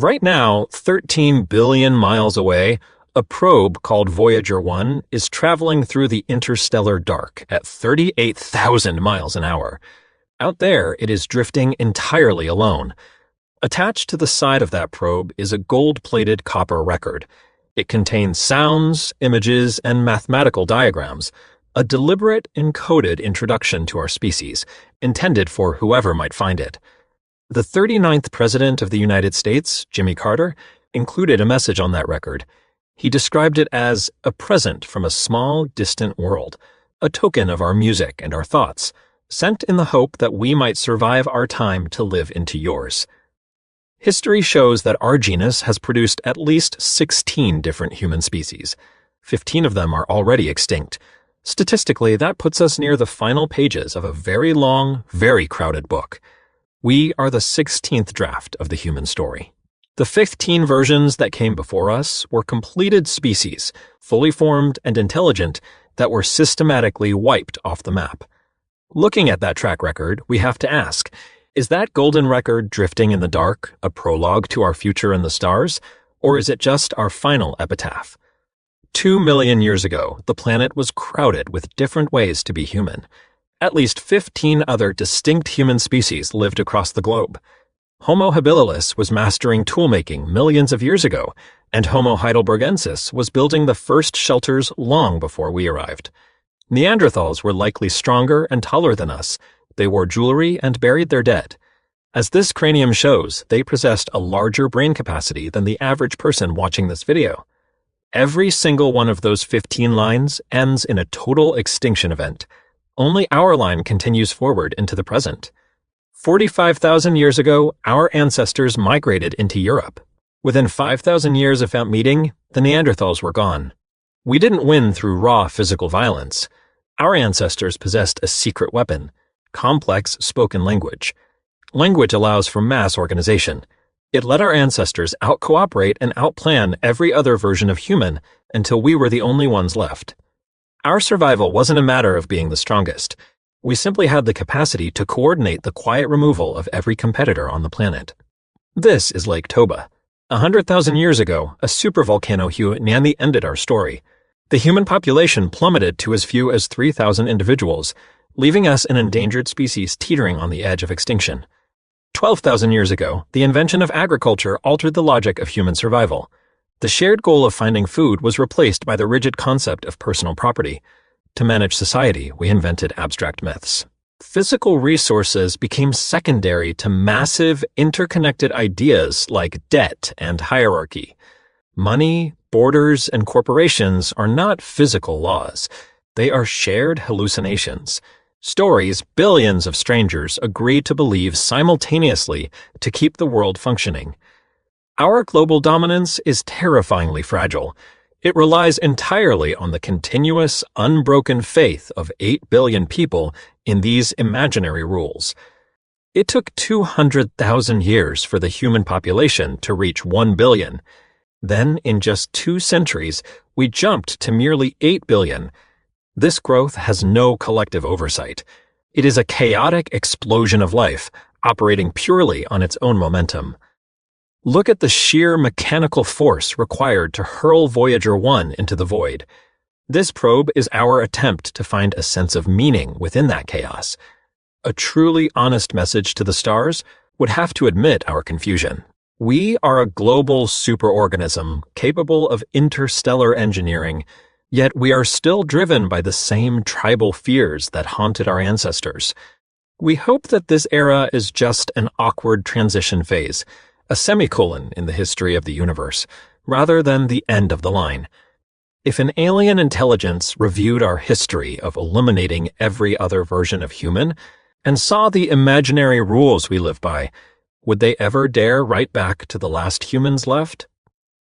Right now, 13 billion miles away, a probe called Voyager 1 is traveling through the interstellar dark at 38,000 miles an hour. Out there, it is drifting entirely alone. Attached to the side of that probe is a gold-plated copper record. It contains sounds, images, and mathematical diagrams, a deliberate, encoded introduction to our species, intended for whoever might find it. The 39th President of the United States, Jimmy Carter, included a message on that record. He described it as a present from a small, distant world, a token of our music and our thoughts, sent in the hope that we might survive our time to live into yours. History shows that our genus has produced at least 16 different human species. 15 of them are already extinct. Statistically, that puts us near the final pages of a very long, very crowded book. We are the 16th draft of the human story. The 15 versions that came before us were completed species, fully formed and intelligent, that were systematically wiped off the map. Looking at that track record, we have to ask, is that golden record drifting in the dark a prologue to our future in the stars, or is it just our final epitaph? 2 million years ago, the planet was crowded with different ways to be human. At least 15 other distinct human species lived across the globe. Homo habilis was mastering toolmaking millions of years ago, and Homo heidelbergensis was building the first shelters long before we arrived. Neanderthals were likely stronger and taller than us. They wore jewelry and buried their dead. As this cranium shows, they possessed a larger brain capacity than the average person watching this video. Every single one of those 15 lines ends in a total extinction event. Only our line continues forward into the present. 45,000 years ago, our ancestors migrated into Europe. Within 5,000 years of that meeting, the Neanderthals were gone. We didn't win through raw physical violence. Our ancestors possessed a secret weapon, complex spoken language. Language allows for mass organization. It let our ancestors out-cooperate and out-plan every other version of human until we were the only ones left. Our survival wasn't a matter of being the strongest. We simply had the capacity to coordinate the quiet removal of every competitor on the planet. This is Lake Toba. 100,000 years ago, a supervolcano hue nearly ended our story. The human population plummeted to as few as 3,000 individuals, leaving us an endangered species teetering on the edge of extinction. 12,000 years ago, the invention of agriculture altered the logic of human survival. The shared goal of finding food was replaced by the rigid concept of personal property. To manage society, we invented abstract myths. Physical resources became secondary to massive, interconnected ideas like debt and hierarchy. Money, borders, and corporations are not physical laws. They are shared hallucinations. Stories billions of strangers agree to believe simultaneously to keep the world functioning. Our global dominance is terrifyingly fragile. It relies entirely on the continuous, unbroken faith of 8 billion people in these imaginary rules. It took 200,000 years for the human population to reach 1 billion. Then, in just 2 centuries, we jumped to merely 8 billion. This growth has no collective oversight. It is a chaotic explosion of life, operating purely on its own momentum. Look at the sheer mechanical force required to hurl Voyager 1 into the void. This probe is our attempt to find a sense of meaning within that chaos. A truly honest message to the stars would have to admit our confusion. We are a global superorganism capable of interstellar engineering, yet we are still driven by the same tribal fears that haunted our ancestors. We hope that this era is just an awkward transition phase, a semicolon in the history of the universe, rather than the end of the line. If an alien intelligence reviewed our history of eliminating every other version of human and saw the imaginary rules we live by, would they ever dare write back to the last humans left?